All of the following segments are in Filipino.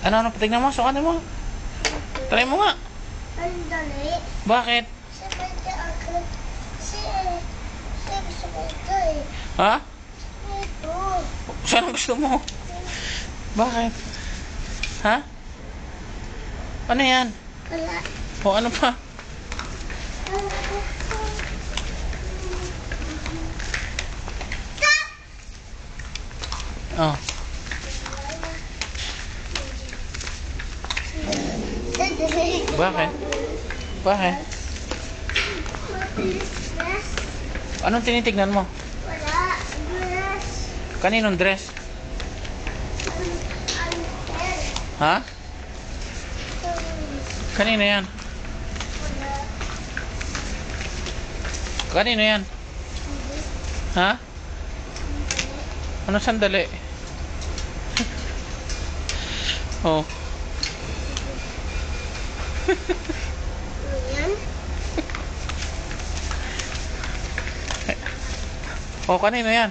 Ano, tignan mo, sukatin mo. Try mo nga. Ang dali. Bakit? Sabi ako. Kasi gusto ko ito eh. Ha? Ito. Saan ang gusto mo? Bakit? Ha? Ano yan? Wala. O ano pa? Oh. Bakit? Bakit? Anong tinitignan mo? Wala. Dress. Kaninong dress? Ha? Kanino yan? Kanino yan? Ha? Ano sandali? Oh. Yan. Oh, kanino yan?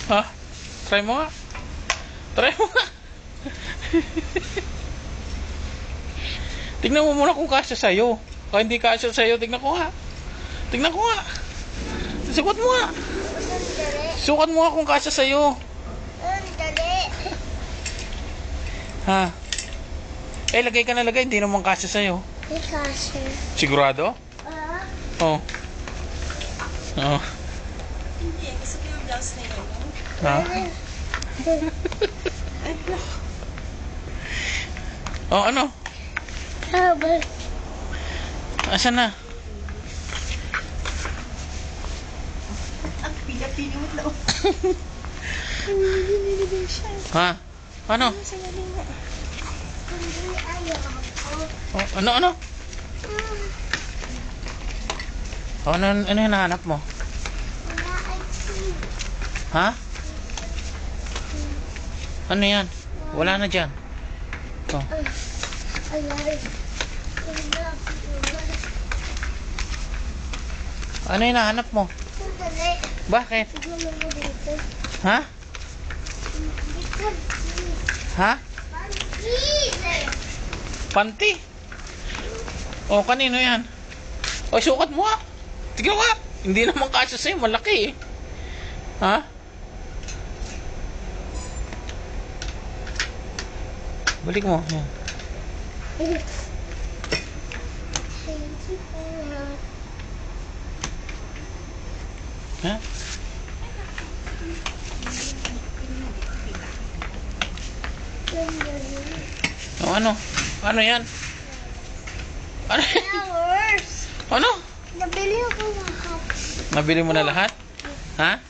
Ha? Try mo nga. Try mo nga. Tignan mo muna kung kasya sa'yo. Kung hindi kasya sa'yo, tignan ko nga. Tignan ko nga. Sukat mo nga. Sukat mo nga kung kasya sa'yo. Ang dali. Ha? Eh, lagay ka na lagay. Hindi naman kasya sa'yo. Because. Sigurado? Oh. Oh. Hindi, gusto ko yung blouse na yun. Ha? Oh, ano? Habal. Asan na? Ang pila-pili mo lang. Ha? Ano? Sa galing nga. Hindi ayaw ako. Oh, ano? Oh, ano hinahanap mo? Wala ay tea. Ha? Ano yan? Wala na dyan. Oh. Alay. Ano hinahanap mo? Ang dali. Bakit? Tignan mo dito. Ha? Dito. Ha? Pansin. Panty? Oh, kanino yan? Oh, sukat mo nga. Tignan nga. Hindi naman kasya sa'yo. Malaki eh. Ha? Balik mo. Yan. Ha? Oh, ano? Ano yan? Ano yan? Flowers. Ano? Nabili ako lahat. Nabili mo na lahat? Ha?